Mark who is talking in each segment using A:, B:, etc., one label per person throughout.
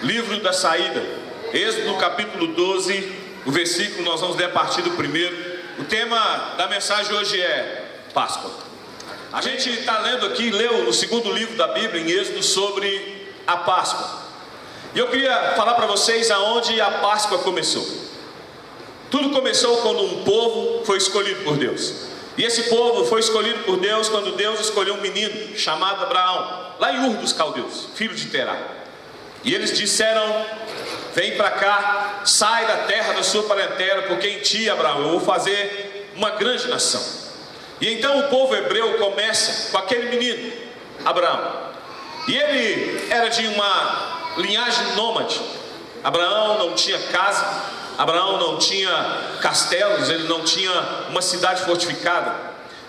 A: livro da saída, Êxodo capítulo 12, o versículo nós vamos ler a partir do primeiro. O tema da mensagem hoje é Páscoa. A gente está lendo aqui, leu no segundo livro da Bíblia, em Êxodo, sobre a Páscoa. E eu queria falar para vocês aonde a Páscoa começou. Tudo começou quando um povo foi escolhido por Deus. E esse povo foi escolhido por Deus quando Deus escolheu um menino chamado Abraão, lá em Ur dos Caldeus, filho de Terá. E eles disseram: vem para cá, sai da terra da sua parentela, porque em ti, Abraão, eu vou fazer uma grande nação. E então o povo hebreu começa com aquele menino, Abraão. E ele era de uma linhagem nômade. Abraão não tinha casa, Abraão não tinha castelos, ele não tinha uma cidade fortificada.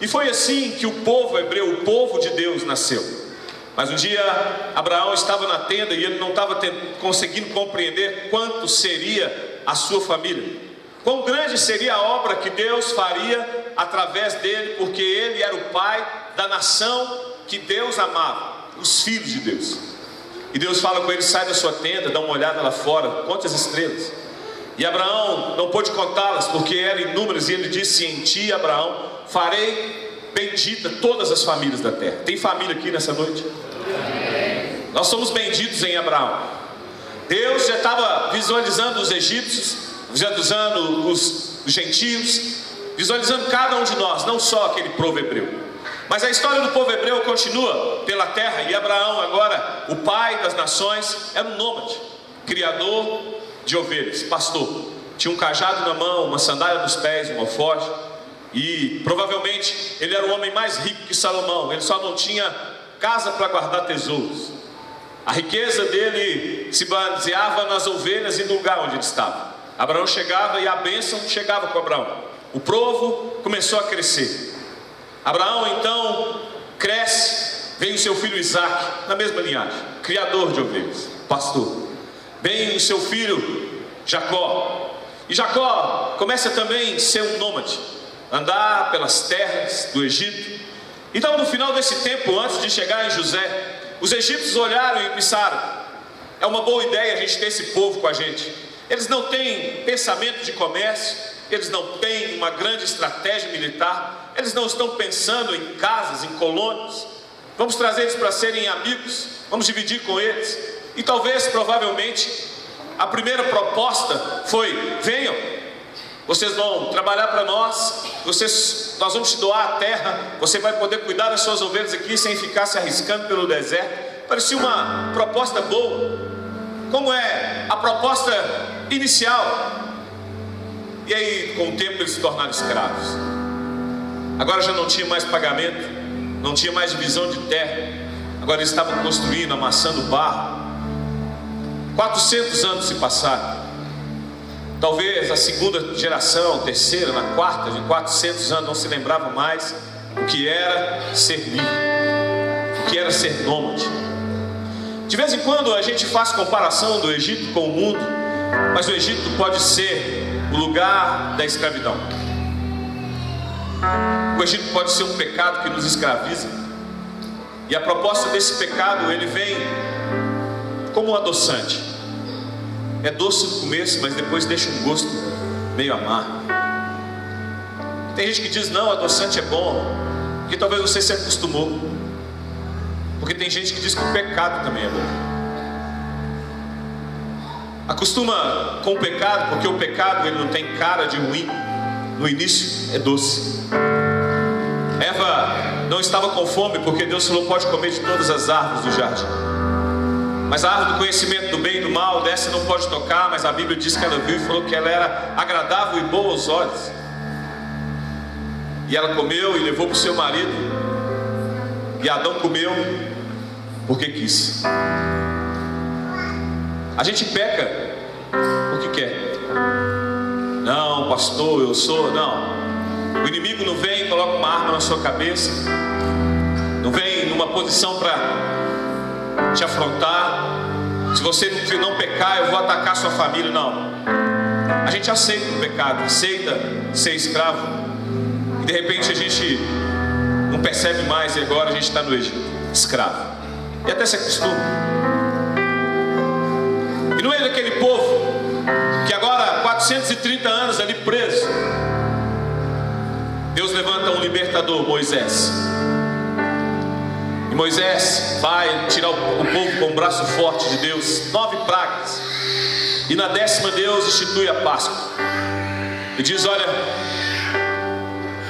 A: E foi assim que o povo hebreu, o povo de Deus, nasceu. Mas um dia Abraão estava na tenda e ele não estava conseguindo compreender quanto seria a sua família, quão grande seria a obra que Deus faria através dele, porque ele era o pai da nação que Deus amava, os filhos de Deus. E Deus fala com ele: sai da sua tenda, dá uma olhada lá fora, conta as estrelas. E Abraão não pôde contá-las, porque eram inúmeras, e ele disse: em ti, Abraão, farei bendita todas as famílias da terra. Tem família aqui nessa noite? Nós somos benditos em Abraão. Deus já estava visualizando os egípcios, visualizando os gentios, visualizando cada um de nós, não só aquele povo hebreu. Mas a história do povo hebreu continua pela terra. E Abraão, agora o pai das nações, era um nômade, criador de ovelhas, pastor. Tinha um cajado na mão, uma sandália nos pés, um alforje. E provavelmente ele era o homem mais rico que Salomão. Ele só não tinha casa para guardar tesouros. A riqueza dele se baseava nas ovelhas e no lugar onde ele estava. Abraão chegava e a bênção chegava com Abraão. O povo começou a crescer. Abraão então cresce. Vem o seu filho Isaac, na mesma linhagem, criador de ovelhas, pastor. Vem o seu filho Jacó. E Jacó começa também a ser um nômade, andar pelas terras do Egito. Então, no final desse tempo, antes de chegar em José, os egípcios olharam e pensaram: é uma boa ideia a gente ter esse povo com a gente. Eles não têm pensamento de comércio, eles não têm uma grande estratégia militar, eles não estão pensando em casas, em colônias. Vamos trazer eles para serem amigos, vamos dividir com eles. E talvez, provavelmente, a primeira proposta foi: venham, vocês vão trabalhar para nós, nós vamos te doar a terra, você vai poder cuidar das suas ovelhas aqui sem ficar se arriscando pelo deserto. Parecia uma proposta boa, como é a proposta inicial. E aí, com o tempo, eles se tornaram escravos. Agora já não tinha mais pagamento, não tinha mais divisão de terra. Agora eles estavam construindo, amassando barro. 400 anos se passaram. Talvez a segunda geração, a terceira, na quarta de 400 anos não se lembrava mais o que era ser livre, o que era ser nômade. De vez em quando a gente faz comparação do Egito com o mundo, mas o Egito pode ser o lugar da escravidão. O Egito pode ser um pecado que nos escraviza. E a proposta desse pecado, ele vem como um adoçante. É doce no começo, mas depois deixa um gosto meio amargo. Tem gente que diz: não, adoçante é bom, porque talvez você se acostumou. Porque tem gente que diz que o pecado também é bom. Acostuma com o pecado, porque o pecado ele não tem cara de ruim. No início é doce. Eva não estava com fome, porque Deus falou: pode comer de todas as árvores do jardim. Mas a árvore do conhecimento do bem e do mal, dessa não pode tocar. Mas a Bíblia diz que ela viu e falou que ela era agradável e boa aos olhos. E ela comeu e levou para o seu marido. E Adão comeu porque quis. A gente peca porque quer. Não, pastor, eu sou... Não. O inimigo não vem e coloca uma arma na sua cabeça. Não vem numa posição para te afrontar. Se você não pecar, eu vou atacar sua família. Não. A gente aceita o pecado, aceita ser escravo. E de repente a gente não percebe mais. E agora a gente está no Egito, escravo. E até se acostuma. aquele povo que agora 430 anos ali preso, Deus levanta um libertador, Moisés. E Moisés vai tirar o povo com o braço forte de Deus, 9 pragas. E na 10ª Deus institui a Páscoa. E diz: olha,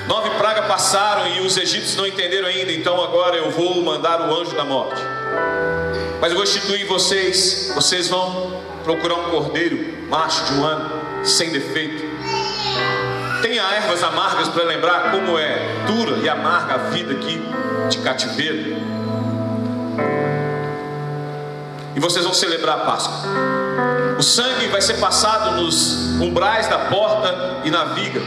A: 9 pragas passaram e os egípcios não entenderam ainda, então agora eu vou mandar o anjo da morte. Mas eu vou instituir vocês. Vocês vão procurar um cordeiro macho de 1 ano, sem defeito. Tenha ervas amargas para lembrar como é dura e amarga a vida aqui de cativeiro. E vocês vão celebrar a Páscoa. O sangue vai ser passado nos umbrais da porta e na viga.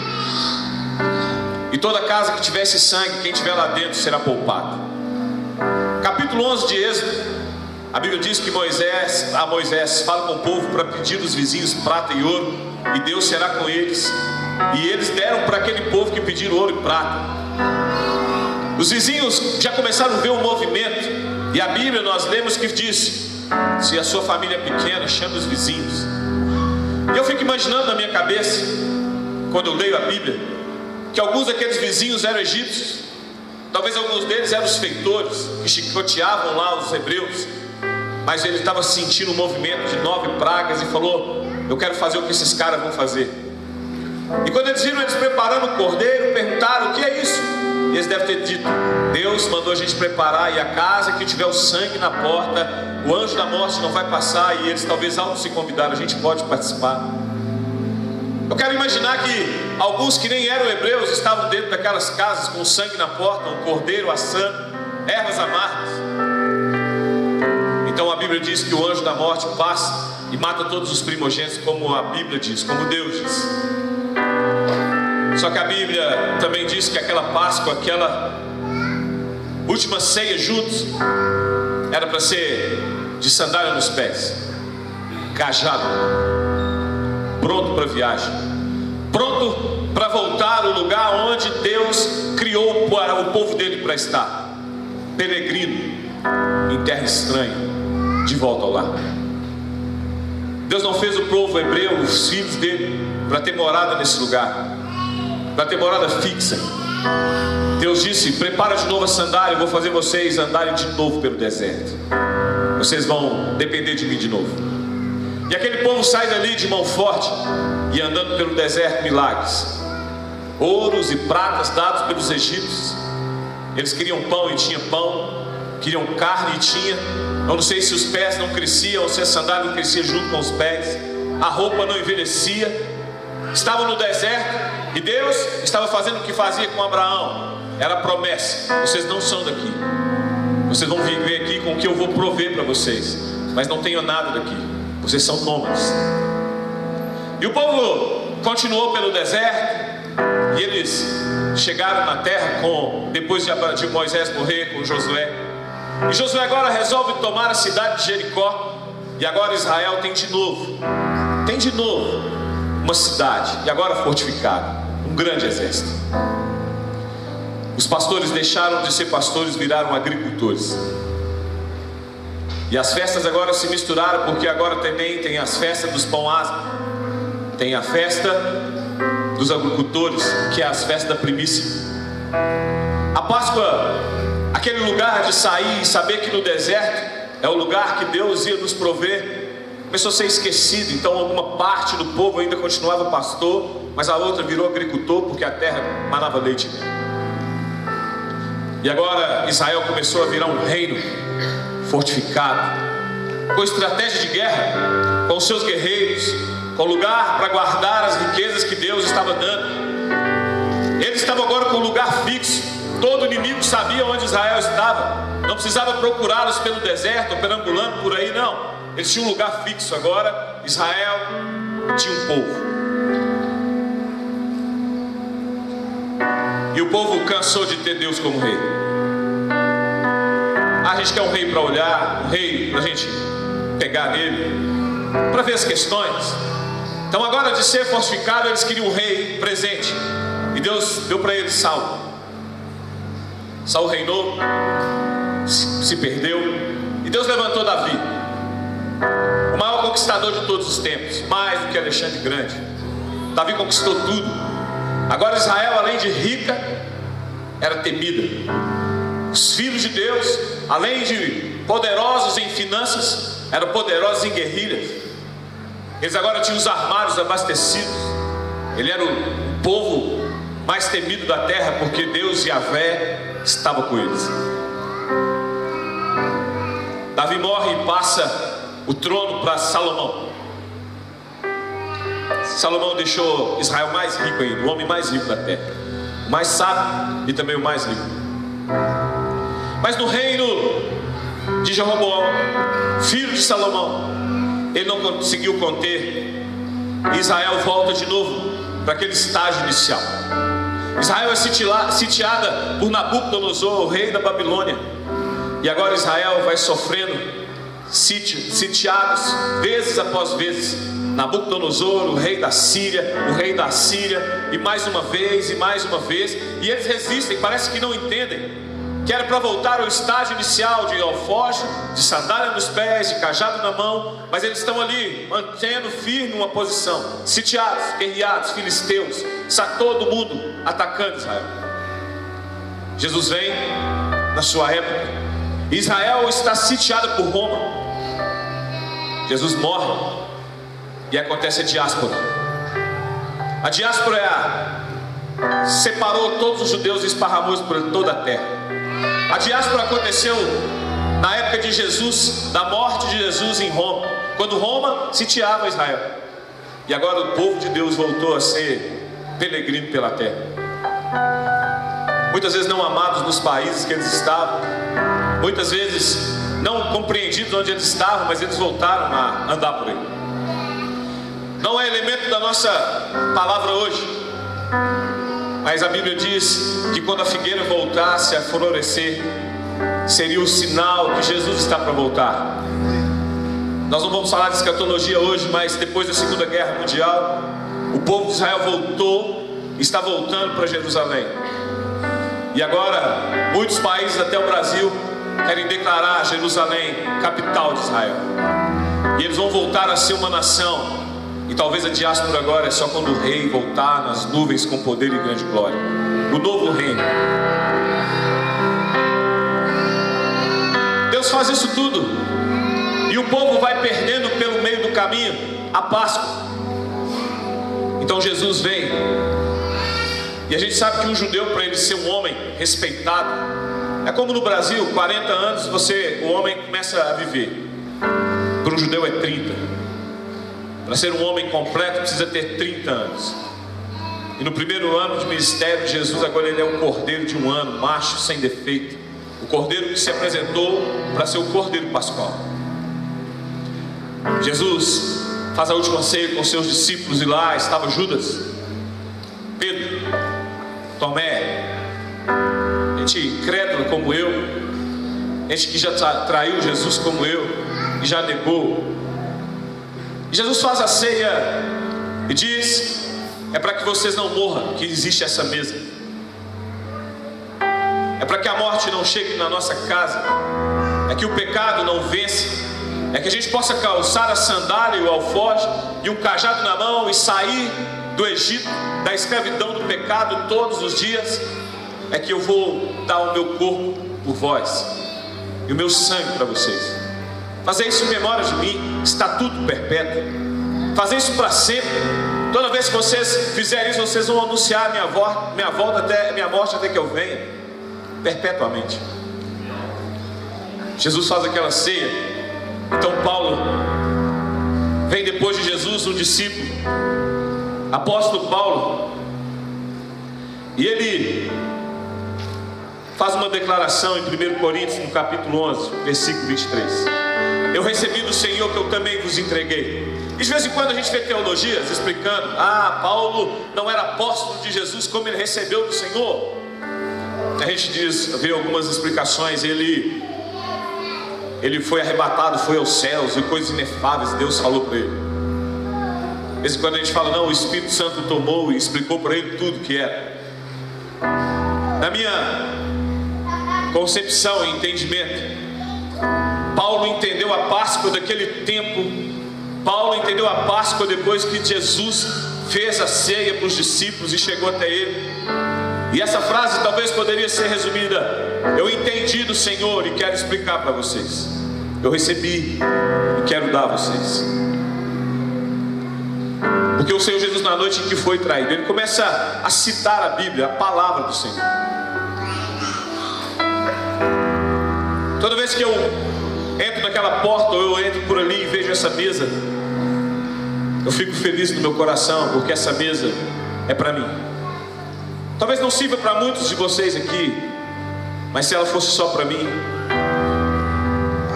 A: E toda casa que tivesse sangue, quem estiver lá dentro será poupado. Capítulo 11 de Êxodo, a Bíblia diz que Moisés fala com o povo para pedir dos vizinhos prata e ouro, e Deus será com eles. E eles deram para aquele povo que pediram ouro e prata. Os vizinhos já começaram a ver o movimento. E a Bíblia nós lemos que diz: se a sua família é pequena, chame os vizinhos. E eu fico imaginando na minha cabeça, quando eu leio a Bíblia, que alguns daqueles vizinhos eram egípcios. Talvez alguns deles eram os feitores que chicoteavam lá os hebreus. Mas ele estava sentindo o movimento de 9 pragas e falou: eu quero fazer o que esses caras vão fazer. E quando eles viram eles preparando o cordeiro, perguntaram: o que é isso? E eles devem ter dito: Deus mandou a gente preparar, e a casa que tiver o sangue na porta, o anjo da morte não vai passar. E eles talvez auto se convidaram: a gente pode participar. Eu quero imaginar que alguns que nem eram hebreus estavam dentro daquelas casas com o sangue na porta, um cordeiro assando, ervas amargas. Então a Bíblia diz que o anjo da morte passa e mata todos os primogênitos, como a Bíblia diz, como Deus diz. Só que a Bíblia também diz que aquela Páscoa, aquela última ceia juntos, era para ser de sandália nos pés, cajado, pronto para a viagem, pronto para voltar ao lugar onde Deus criou o povo dele para estar, peregrino, em terra estranha, de volta ao lar. Deus não fez o povo hebreu, os filhos dele, para ter morada nesse lugar, para ter morada fixa. Deus disse: prepara de novo a sandália, eu vou fazer vocês andarem de novo pelo deserto. Vocês vão depender de mim de novo. E aquele povo sai dali de mão forte e andando pelo deserto, milagres, ouros e pratas dados pelos egípcios. Eles queriam pão e tinha pão, queriam carne e tinha. Eu não sei se os pés não cresciam ou se a sandália não crescia junto com os pés, a roupa não envelhecia. Estavam no deserto e Deus estava fazendo o que fazia com Abraão. Era a promessa: vocês não são daqui, vocês vão viver aqui com o que eu vou prover para vocês, mas não tenham nada daqui, vocês são nômades. E o povo continuou pelo deserto, e eles chegaram na terra depois de Moisés morrer, com Josué. E Josué agora resolve tomar a cidade de Jericó. E agora Israel tem de novo uma cidade, e agora fortificada, um grande exército. Os pastores deixaram de ser pastores, viraram agricultores. E as festas agora se misturaram, porque agora também tem as festas dos pão asa, tem a festa dos agricultores, que é as festas da primícia. A Páscoa, aquele lugar de sair e saber que no deserto é o lugar que Deus ia nos prover, começou a ser esquecido. Então alguma parte do povo ainda continuava pastor, mas a outra virou agricultor, porque a terra manava leite. E agora Israel começou a virar um reino fortificado, com estratégia de guerra, com seus guerreiros, com lugar para guardar as riquezas que Deus estava dando. Eles estavam agora com um lugar fixo. Todo inimigo sabia onde Israel estava, não precisava procurá-los pelo deserto ou perambulando por aí, não. Eles tinham um lugar fixo. Agora Israel tinha um povo. E o povo cansou de ter Deus como rei. A gente quer um rei para olhar, um rei para a gente pegar nele, para ver as questões. Então agora, de ser fortificado, eles queriam um rei presente. E Deus deu para eles Saul. Saul reinou, se perdeu, e Deus levantou Davi, o maior conquistador de todos os tempos, mais do que Alexandre Grande. Davi conquistou tudo. Agora Israel, além de rica, era temida. Os filhos de Deus, além de poderosos em finanças, eram poderosos em guerrilhas. Eles agora tinham os armários abastecidos. Ele era o povo mais temido da terra, porque Deus, Yahvé, estava com eles. Davi morre e passa o trono para Salomão. Salomão deixou Israel mais rico ainda, o homem mais rico da terra, o mais sábio e também o mais rico. Mas no reino de Jeroboão, filho de Salomão, ele não conseguiu conter. Israel volta de novo para aquele estágio inicial. Israel é sitiada por Nabucodonosor, o rei da Babilônia. E agora Israel vai sofrendo sitiados vezes após vezes. Nabucodonosor, o rei da Síria, e mais uma vez, e eles resistem, parece que não entendem que era para voltar ao estágio inicial de alforje, de sandália nos pés, de cajado na mão, mas eles estão ali, mantendo firme uma posição, sitiados, guerreados, filisteus, está todo mundo atacando Israel. Jesus vem na sua época, Israel está sitiada por Roma. Jesus morre e acontece a diáspora. A diáspora separou todos os judeus e esparramou por toda a terra. A diáspora aconteceu na época de Jesus, da morte de Jesus em Roma, quando Roma sitiava Israel. E agora o povo de Deus voltou a ser peregrino pela terra. Muitas vezes não amados nos países que eles estavam, muitas vezes não compreendidos onde eles estavam, mas eles voltaram a andar por aí. Não é elemento da nossa palavra hoje, mas a Bíblia diz que quando a figueira voltasse a florescer, seria o sinal que Jesus está para voltar. Nós não vamos falar de escatologia hoje, mas depois da Segunda Guerra Mundial, o povo de Israel está voltando para Jerusalém. E agora, muitos países, até o Brasil, querem declarar Jerusalém capital de Israel. E eles vão voltar a ser uma nação. E talvez a diáspora agora é só quando o rei voltar nas nuvens com poder e grande glória. O novo reino. Deus faz isso tudo. E o povo vai perdendo pelo meio do caminho a Páscoa. Então Jesus vem. E a gente sabe que um judeu, para ele ser um homem respeitado, é como no Brasil, 40 anos o homem começa a viver. Para um judeu é 30. Para ser um homem completo precisa ter 30 anos. E no primeiro ano de ministério de Jesus, agora ele é um cordeiro de 1 ano, macho sem defeito. O cordeiro que se apresentou para ser o cordeiro pascual. Jesus faz a última ceia com seus discípulos e lá estava Judas, Pedro, Tomé, gente incrédula como eu, gente que já traiu Jesus como eu e já negou. Jesus faz a ceia e diz: é para que vocês não morram que existe essa mesa. É para que a morte não chegue na nossa casa. É que o pecado não vence. É que a gente possa calçar a sandália e o alforje e um cajado na mão e sair do Egito, da escravidão do pecado todos os dias. É que eu vou dar o meu corpo por vós e o meu sangue para vocês. Fazer isso em memória de mim, estatuto perpétuo. Fazer isso para sempre. Toda vez que vocês fizerem isso, vocês vão anunciar minha morte até que eu venha, perpetuamente. Jesus faz aquela ceia. Então Paulo vem depois de Jesus, um discípulo, apóstolo Paulo, e ele faz uma declaração em 1 Coríntios, no capítulo 11, versículo 23. Eu recebi do Senhor que eu também vos entreguei. E de vez em quando a gente vê teologias explicando: Paulo não era apóstolo de Jesus como ele recebeu do Senhor. A gente vê algumas explicações. Ele foi arrebatado, foi aos céus, e coisas inefáveis Deus falou para ele. De vez em quando a gente fala: não, o Espírito Santo tomou e explicou para ele tudo que era. Na minha concepção e entendimento, Paulo entendeu a Páscoa daquele tempo Paulo entendeu a Páscoa depois que Jesus fez a ceia para os discípulos e chegou até ele. E essa frase talvez poderia ser resumida: eu entendi do Senhor e quero explicar para vocês. Eu recebi e quero dar a vocês. Porque o Senhor Jesus, na noite em que foi traído, ele começa a citar a Bíblia, a palavra do Senhor. Toda vez que eu entro naquela porta, ou eu entro por ali e vejo essa mesa, eu fico feliz no meu coração, porque essa mesa é para mim. Talvez não sirva para muitos de vocês aqui, mas se ela fosse só para mim,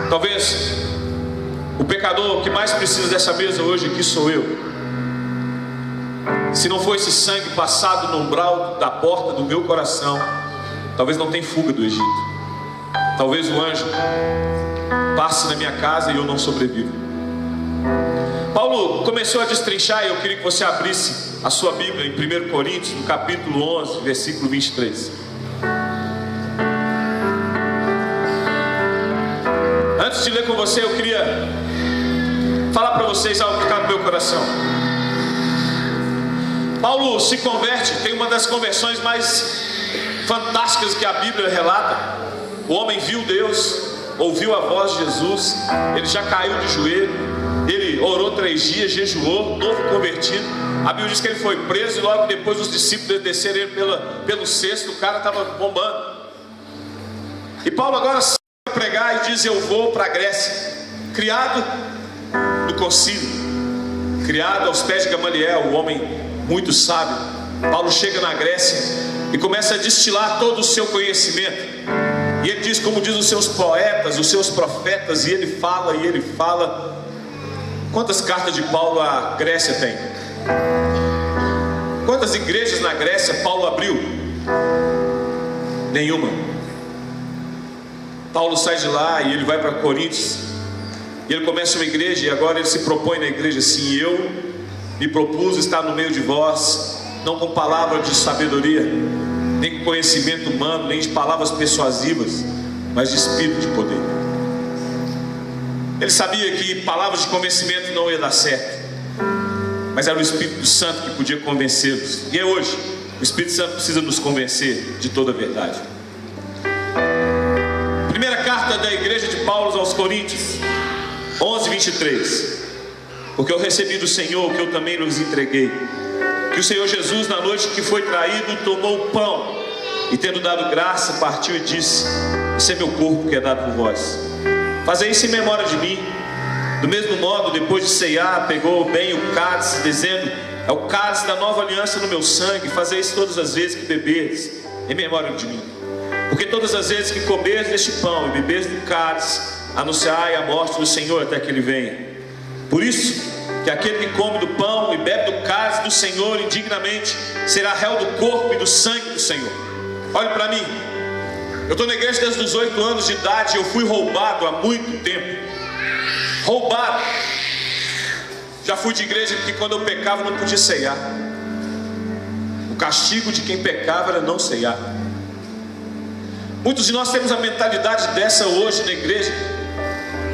A: talvez o pecador que mais precisa dessa mesa hoje aqui sou eu. Se não for esse sangue passado no umbral da porta do meu coração, talvez não tenha fuga do Egito. Talvez o anjo passe na minha casa e eu não sobrevivo. Paulo começou a destrinchar, e eu queria que você abrisse a sua Bíblia em 1 Coríntios, no capítulo 11, versículo 23. Antes de ler com você, eu queria falar para vocês algo que está no meu coração. Paulo se converte, tem uma das conversões mais fantásticas que a Bíblia relata. O homem viu Deus, ouviu a voz de Jesus, ele já caiu de joelho, ele orou 3 dias, jejuou, novo convertido. A Bíblia diz que ele foi preso e logo depois os discípulos desceram ele pelo cesto, o cara estava bombando. E Paulo agora sai a pregar e diz: eu vou para a Grécia, criado no concílio, criado aos pés de Gamaliel, o homem muito sábio. Paulo chega na Grécia e começa a destilar todo o seu conhecimento. E ele diz, como diz os seus poetas, os seus profetas, e ele fala, e ele fala. Quantas cartas de Paulo a Grécia tem? Quantas igrejas na Grécia Paulo abriu? Nenhuma. Paulo sai de lá e ele vai para Coríntios, e ele começa uma igreja, e agora ele se propõe na igreja assim: eu me propus estar no meio de vós, não com palavras de sabedoria, nem com conhecimento humano, nem de palavras persuasivas, mas de espírito de poder. Ele sabia que palavras de convencimento não ia dar certo, mas era o Espírito Santo que podia convencê-los. E é hoje, o Espírito Santo precisa nos convencer de toda a verdade. Primeira carta da igreja de Paulo aos Coríntios, 11, 23. Porque eu recebi do Senhor o que eu também lhes entreguei, que o Senhor Jesus, na noite que foi traído, tomou o pão e, tendo dado graça, partiu e disse: esse é meu corpo que é dado por vós, fazei isso em memória de mim. Do mesmo modo, depois de ceiar, pegou bem o cálice, dizendo: é o cálice da nova aliança no meu sangue, fazei isso todas as vezes que beberdes em memória de mim. Porque todas as vezes que comerdes deste pão e beberdes do cálice, anunciai a morte do Senhor até que ele venha. Por isso, que aquele que come do pão e bebe do cálice do Senhor indignamente será réu do corpo e do sangue do Senhor. Olhe para mim, eu estou na igreja desde os 8 anos de idade. Eu fui roubado há muito tempo. Roubado. Já fui de igreja que quando eu pecava não podia ceiar. O castigo de quem pecava era não ceiar. Muitos de nós temos a mentalidade dessa hoje na igreja,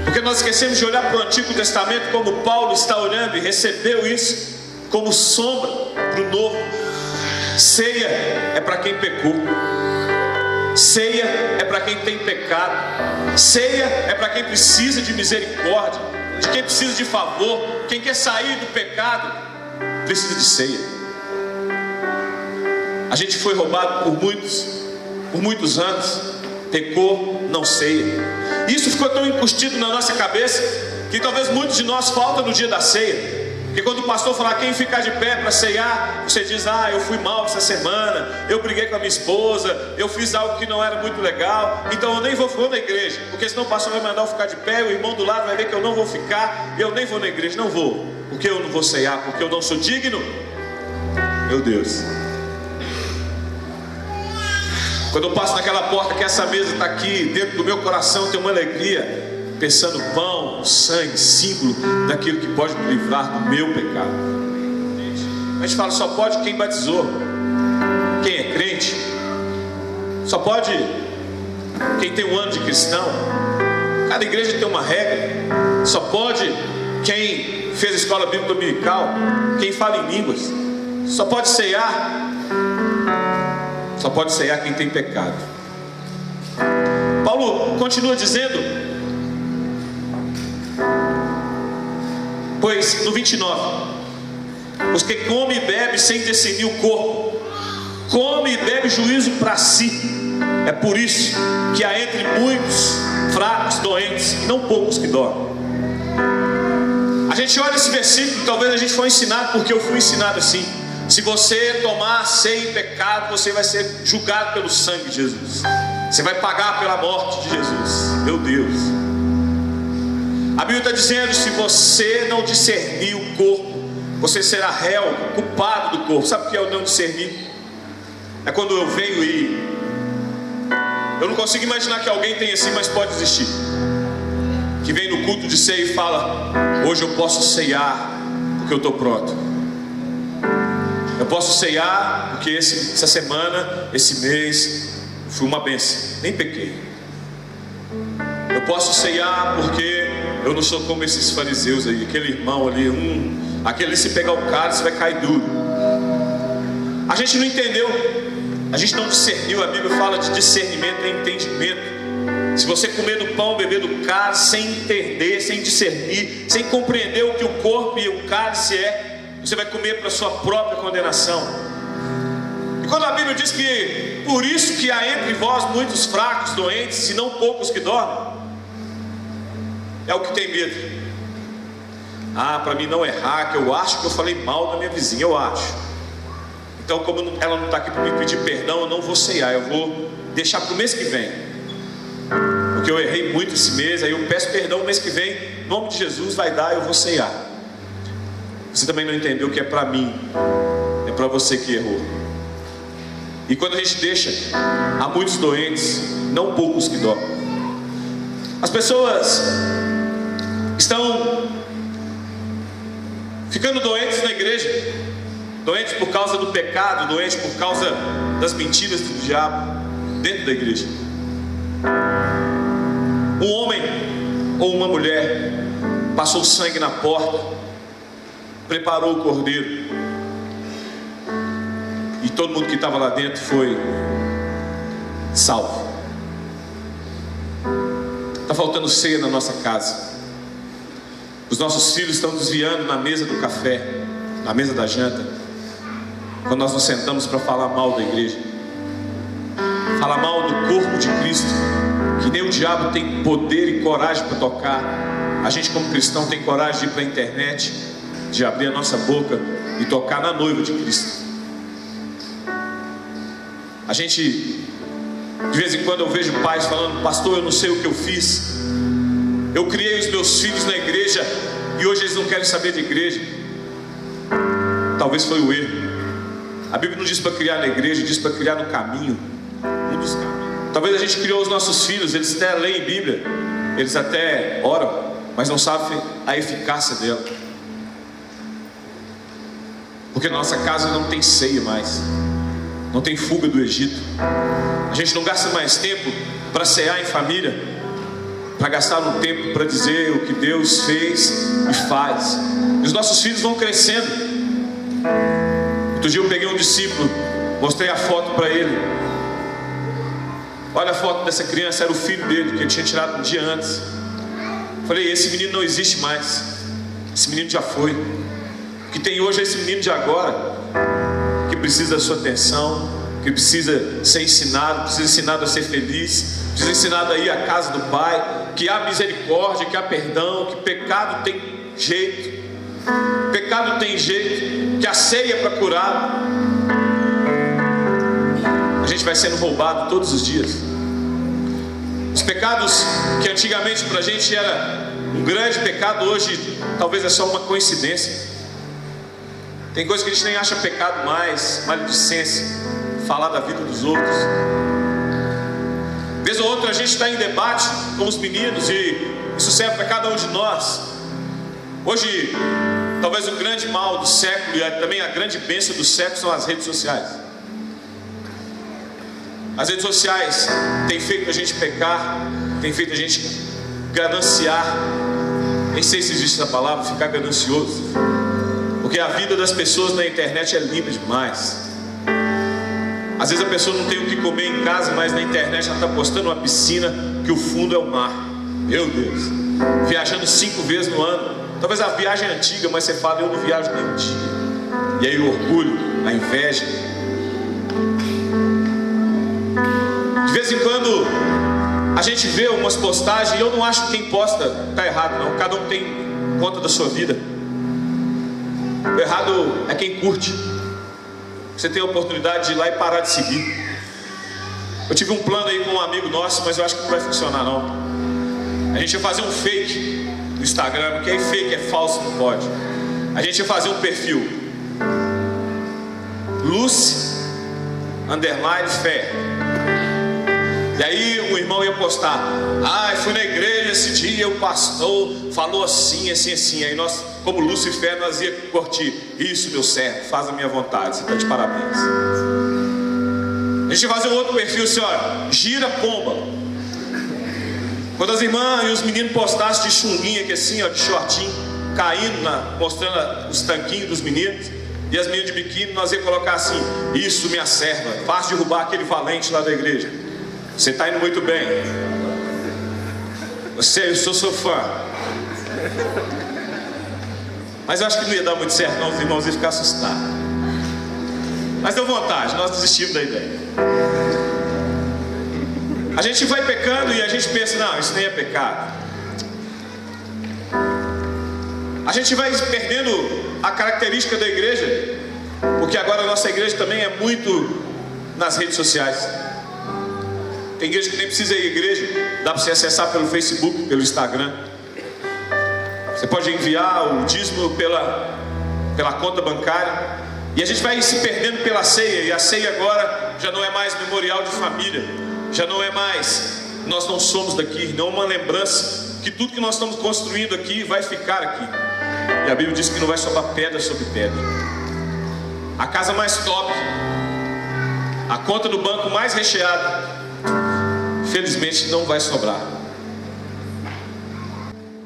A: porque nós esquecemos de olhar para o Antigo Testamento como Paulo está olhando, e recebeu isso como sombra para o Novo. Ceia é para quem pecou. Ceia é para quem tem pecado. Ceia é para quem precisa de misericórdia, de quem precisa de favor. Quem quer sair do pecado precisa de ceia. A gente foi roubado por muitos anos, pecou, não ceia. Isso ficou tão encostido na nossa cabeça que talvez muitos de nós faltam no dia da ceia. Porque quando o pastor falar quem ficar de pé para ceiar, você diz: ah, eu fui mal essa semana, eu briguei com a minha esposa, eu fiz algo que não era muito legal, então eu nem vou na igreja, porque senão o pastor vai mandar eu ficar de pé, o irmão do lado vai ver que eu não vou ficar, e eu nem vou na igreja. Não vou, porque eu não vou ceiar, porque eu não sou digno. Meu Deus. Quando eu passo naquela porta, que essa mesa está aqui, dentro do meu coração tem uma alegria, pensando: pão, sangue, símbolo daquilo que pode me livrar do meu pecado. A gente fala: só pode quem batizou, quem é crente, só pode quem tem um ano de cristão. Cada igreja tem uma regra. Só pode quem fez a escola bíblica dominical, quem fala em línguas só pode ceiar quem tem pecado. Paulo continua dizendo, pois no 29, os que comem e bebem sem discernir o corpo, come e bebe juízo para si. É por isso que há entre muitos fracos, doentes, e não poucos que dormem. A gente olha esse versículo, talvez a gente foi ensinado, porque eu fui ensinado assim: se você tomar a ceia em pecado, você vai ser julgado pelo sangue de Jesus, você vai pagar pela morte de Jesus. Meu Deus, a Bíblia está dizendo: se você não discernir o corpo, você será réu, culpado do corpo. Sabe o que é o não discernir? É quando eu venho e eu não consigo imaginar que alguém tenha assim, mas pode existir, que vem no culto de ceia e fala: hoje eu posso ceiar porque eu estou pronto. Eu posso ceiar porque essa semana, esse mês, fui uma bênção, nem pequei. Eu posso ceiar porque eu não sou como esses fariseus aí, aquele irmão ali, aquele, se pegar o cálice vai cair duro. A gente não entendeu, a gente não discerniu. A Bíblia fala de discernimento e entendimento. Se você comer do pão, beber do cálice, sem entender, sem discernir, sem compreender o que o corpo e o cálice é, você vai comer para a sua própria condenação. E quando a Bíblia diz que por isso que há entre vós muitos fracos, doentes, e não poucos que dormem, é o que tem medo. Para mim não errar, que eu acho que eu falei mal da minha vizinha, eu acho. Então, como ela não está aqui para me pedir perdão, eu não vou ceiar, eu vou deixar para o mês que vem, porque eu errei muito esse mês. Aí eu peço perdão no mês que vem, em nome de Jesus, vai dar, eu vou ceiar. Você também não entendeu que é para mim, é para você que errou. E quando a gente deixa, há muitos doentes, não poucos que dormem. As pessoas estão ficando doentes na igreja, doentes por causa do pecado, doentes por causa das mentiras do diabo dentro da igreja. Um homem ou uma mulher passou sangue na porta, preparou o cordeiro, e todo mundo que estava lá dentro foi salvo. Está faltando ceia na nossa casa. Os nossos filhos estão desviando na mesa do café, na mesa da janta, quando nós nos sentamos para falar mal da igreja, falar mal do corpo de Cristo, que nem o diabo tem poder e coragem para tocar. A gente, como cristão, tem coragem de ir para a internet, de abrir a nossa boca e tocar na noiva de Cristo. A gente, de vez em quando eu vejo pais falando: pastor, eu não sei o que eu fiz, eu criei os meus filhos na igreja e hoje eles não querem saber de igreja. Talvez foi o erro. A Bíblia não diz para criar na igreja, diz para criar no caminho, um dos caminhos. Talvez a gente criou os nossos filhos, eles até leem Bíblia, eles até oram, mas não sabem a eficácia dela, porque na nossa casa não tem ceia mais, não tem fuga do Egito. A gente não gasta mais tempo para cear em família, para gastar um tempo para dizer o que Deus fez e faz. E os nossos filhos vão crescendo. Outro dia eu peguei um discípulo, mostrei a foto para ele. Olha a foto dessa criança, era o filho dele, que ele tinha tirado um dia antes. Falei: esse menino não existe mais, esse menino já foi. O que tem hoje é esse menino de agora, que precisa da sua atenção, que precisa ser ensinado, precisa ser ensinado a ser feliz, precisa ser ensinado a ir à casa do Pai, que há misericórdia, que há perdão, que pecado tem jeito, pecado tem jeito, que a ceia é para curar. A gente vai sendo roubado todos os dias. Os pecados que antigamente para a gente era um grande pecado, hoje talvez é só uma coincidência. Tem coisa que a gente nem acha pecado mais, maledicência, falar da vida dos outros. Vez ou outra a gente está em debate com os meninos, e isso serve para cada um de nós. Hoje, talvez o grande mal do século e também a grande bênção do século são as redes sociais. As redes sociais têm feito a gente pecar, têm feito a gente gananciar, nem sei se existe essa palavra, ficar ganancioso. Porque a vida das pessoas na internet é limpa demais. Às vezes a pessoa não tem o que comer em casa, mas na internet ela está postando uma piscina que o fundo é o mar. Meu Deus. Viajando 5 vezes no ano. Talvez a viagem é antiga, mas você fala, eu não viajo nem um dia. E aí o orgulho, a inveja. De vez em quando a gente vê umas postagens, e eu não acho que quem posta está errado não. Cada um tem conta da sua vida. O errado é quem curte. Você tem a oportunidade de ir lá e parar de seguir. Eu tive um plano aí com um amigo nosso, mas eu acho que não vai funcionar não. A gente ia fazer um fake no Instagram, porque aí fake é falso, não pode. A gente ia fazer um perfil Lucy_Fé. E aí o irmão ia postar: ah, fui na igreja esse dia, o pastor falou assim, assim, assim. Aí nós, como Lucifer, nós ia curtir: isso, meu servo, faz a minha vontade, você está de parabéns. A gente ia fazer um outro perfil assim, olha, gira pomba. Quando as irmãs e os meninos postassem de chunguinha aqui assim, ó, de shortinho, caindo, mostrando os tanquinhos dos meninos, e as meninas de biquíni, nós ia colocar assim: isso, minha serva, faz derrubar aquele valente lá da igreja. Você está indo muito bem. Eu sou seu fã. Mas eu acho que não ia dar muito certo não, os irmãos iam ficar assustados. Mas deu vontade, nós desistimos da ideia. A gente vai pecando e a gente pensa: não, isso nem é pecado. A gente vai perdendo a característica da igreja, porque agora a nossa igreja também é muito nas redes sociais. Tem igreja que nem precisa ir à igreja, dá para você acessar pelo Facebook, pelo Instagram. Você pode enviar o dízimo pela conta bancária. E a gente vai se perdendo pela ceia. E a ceia agora já não é mais memorial de família. Já não é mais, nós não somos daqui, não é uma lembrança, que tudo que nós estamos construindo aqui vai ficar aqui. E a Bíblia diz que não vai sobrar pedra sobre pedra. A casa mais top, a conta do banco mais recheada, felizmente não vai sobrar.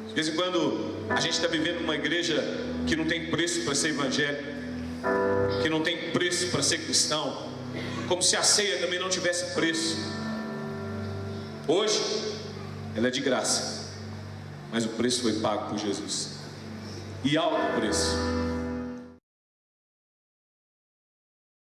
A: De vez em quando a gente está vivendo numa igreja que não tem preço para ser evangélico, que não tem preço para ser cristão, como se a ceia também não tivesse preço. Hoje ela é de graça, mas o preço foi pago por Jesus, e alto preço.